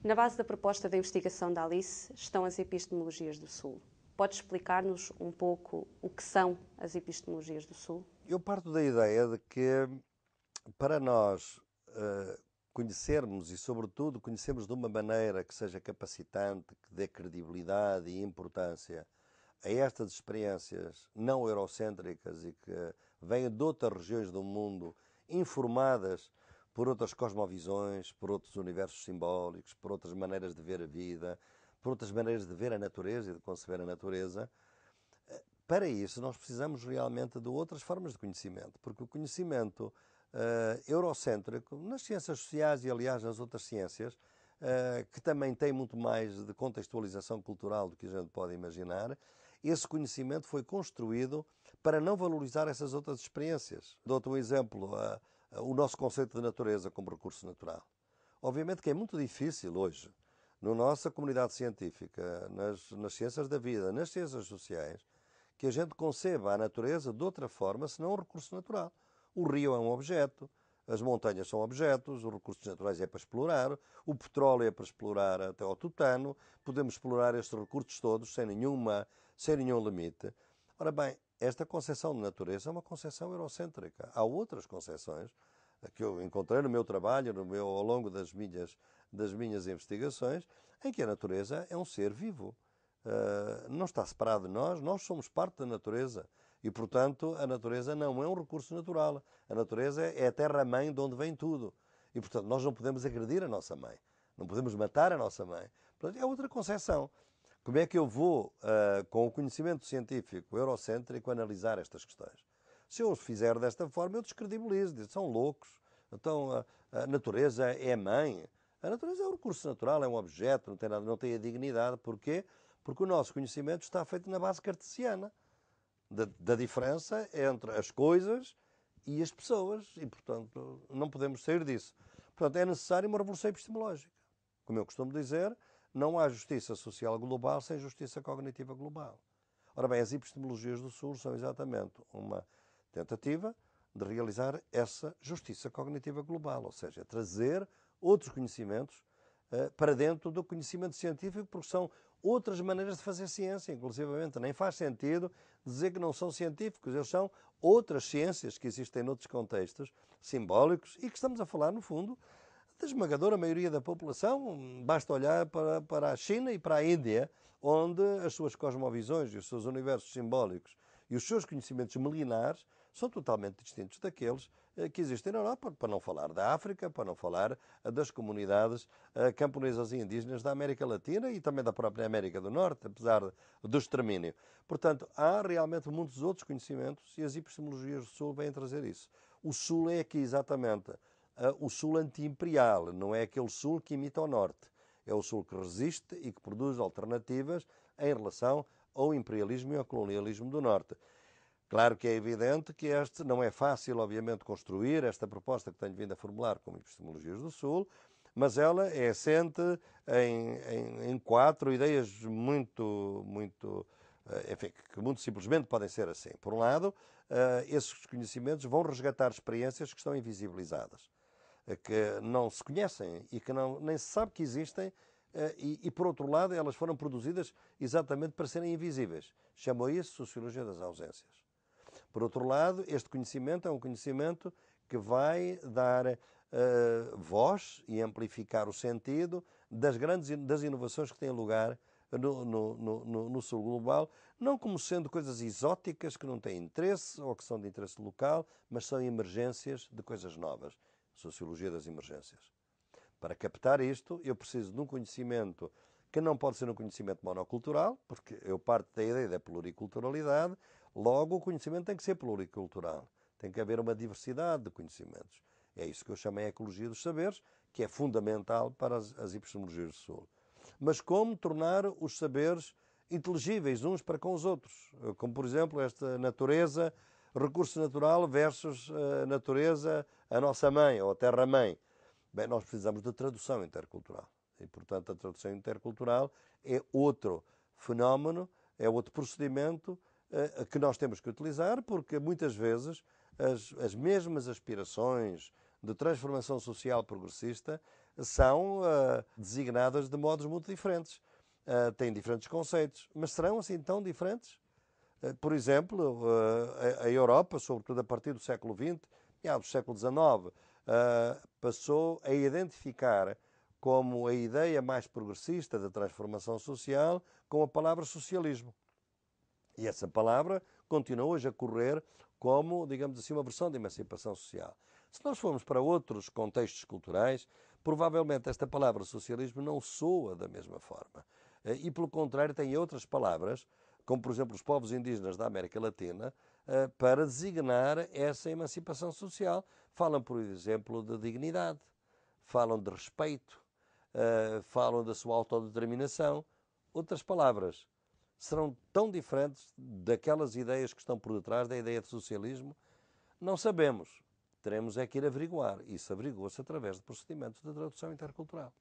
Na base da proposta de investigação da Alice estão as epistemologias do Sul. Pode explicar-nos um pouco o que são as epistemologias do Sul? Eu parto da ideia de que, para nós conhecermos e, sobretudo, conhecermos de uma maneira que seja capacitante, que dê credibilidade e importância a estas experiências não eurocêntricas e que vêm de outras regiões do mundo, informadas por outras cosmovisões, por outros universos simbólicos, por outras maneiras de ver a vida, por outras maneiras de ver a natureza e de conceber a natureza. Para isso, nós precisamos realmente de outras formas de conhecimento, porque o conhecimento eurocêntrico, nas ciências sociais e, aliás, nas outras ciências, que também tem muito mais de contextualização cultural do que a gente pode imaginar, esse conhecimento foi construído para não valorizar essas outras experiências. Dou-te um exemplo, o nosso conceito de natureza como recurso natural. Obviamente que é muito difícil hoje, na nossa comunidade científica, nas ciências da vida, nas ciências sociais, que a gente conceba a natureza de outra forma senão um recurso natural. O rio é um objeto, as montanhas são objetos, os recursos naturais é para explorar, o petróleo é para explorar até ao tutano, podemos explorar estes recursos todos sem nenhum limite. Ora bem, esta concepção de natureza é uma concepção eurocêntrica. Há outras concepções que eu encontrei no meu trabalho, ao longo das minhas investigações, em que a natureza é um ser vivo. Não está separado de nós, nós somos parte da natureza. E, portanto, a natureza não é um recurso natural. A natureza é a terra-mãe de onde vem tudo. E, portanto, nós não podemos agredir a nossa mãe. Não podemos matar a nossa mãe. Portanto, é outra concepção. Como é que eu vou, com o conhecimento científico eurocêntrico, analisar estas questões? Se eu os fizer desta forma, eu descredibilizo. Digo, são loucos. Então, a natureza é mãe. A natureza é um recurso natural, é um objeto, não tem a dignidade. Porquê? Porque o nosso conhecimento está feito na base cartesiana. Da diferença entre as coisas e as pessoas e, portanto, não podemos sair disso. Portanto, é necessário uma revolução epistemológica. Como eu costumo dizer, não há justiça social global sem justiça cognitiva global. Ora bem, as epistemologias do Sul são exatamente uma tentativa de realizar essa justiça cognitiva global, ou seja, trazer outros conhecimentos para dentro do conhecimento científico, porque são outras maneiras de fazer ciência, inclusivamente. Nem faz sentido dizer que não são científicos, eles são outras ciências que existem noutros contextos simbólicos e que estamos a falar, no fundo, da esmagadora maioria da população. Basta olhar para a China e para a Índia, onde as suas cosmovisões e os seus universos simbólicos e os seus conhecimentos milenares são totalmente distintos daqueles que existem na Europa, para não falar da África, para não falar das comunidades camponesas e indígenas da América Latina e também da própria América do Norte, apesar do extermínio. Portanto, há realmente muitos outros conhecimentos e as epistemologias do Sul vêm trazer isso. O Sul é aqui exatamente o Sul anti-imperial, não é aquele Sul que imita o Norte. É o Sul que resiste e que produz alternativas em relação ao imperialismo e ao colonialismo do Norte. Claro que é evidente que este não é fácil, obviamente, construir esta proposta que tenho vindo a formular como epistemologias do Sul, mas ela é assente em quatro ideias enfim, que muito simplesmente podem ser assim. Por um lado, esses conhecimentos vão resgatar experiências que estão invisibilizadas, que não se conhecem e que nem se sabe que existem, e, por outro lado, elas foram produzidas exatamente para serem invisíveis. Chamou isso Sociologia das Ausências. Por outro lado, este conhecimento é um conhecimento que vai dar voz e amplificar o sentido das inovações que têm lugar no Sul global, não como sendo coisas exóticas que não têm interesse ou que são de interesse local, mas são emergências de coisas novas. Sociologia das emergências. Para captar isto, eu preciso de um conhecimento que não pode ser um conhecimento monocultural, porque eu parto da ideia da pluriculturalidade, logo o conhecimento tem que ser pluricultural. Tem que haver uma diversidade de conhecimentos. É isso que eu chamo a ecologia dos saberes, que é fundamental para as epistemologias do Sul. Mas como tornar os saberes inteligíveis uns para com os outros? Como, por exemplo, esta natureza, recurso natural versus natureza, a nossa mãe, ou a terra-mãe. Bem, nós precisamos de tradução intercultural. E, portanto, a tradução intercultural é outro fenómeno, é outro procedimento que nós temos que utilizar, porque muitas vezes as mesmas aspirações de transformação social progressista são designadas de modos muito diferentes. Têm diferentes conceitos, mas serão assim tão diferentes? Por exemplo, a Europa, sobretudo a partir do século XX, do século XIX, passou a identificar como a ideia mais progressista da transformação social com a palavra socialismo. E essa palavra continua hoje a correr como, digamos assim, uma versão de emancipação social. Se nós formos para outros contextos culturais, provavelmente esta palavra socialismo não soa da mesma forma. E, pelo contrário, tem outras palavras, como, por exemplo, os povos indígenas da América Latina, para designar essa emancipação social. Falam, por exemplo, de dignidade, falam de respeito, falam da sua autodeterminação. Outras palavras serão tão diferentes daquelas ideias que estão por detrás da ideia de socialismo? Não sabemos. Teremos é que ir averiguar. Isso averigua-se através de procedimentos de tradução intercultural.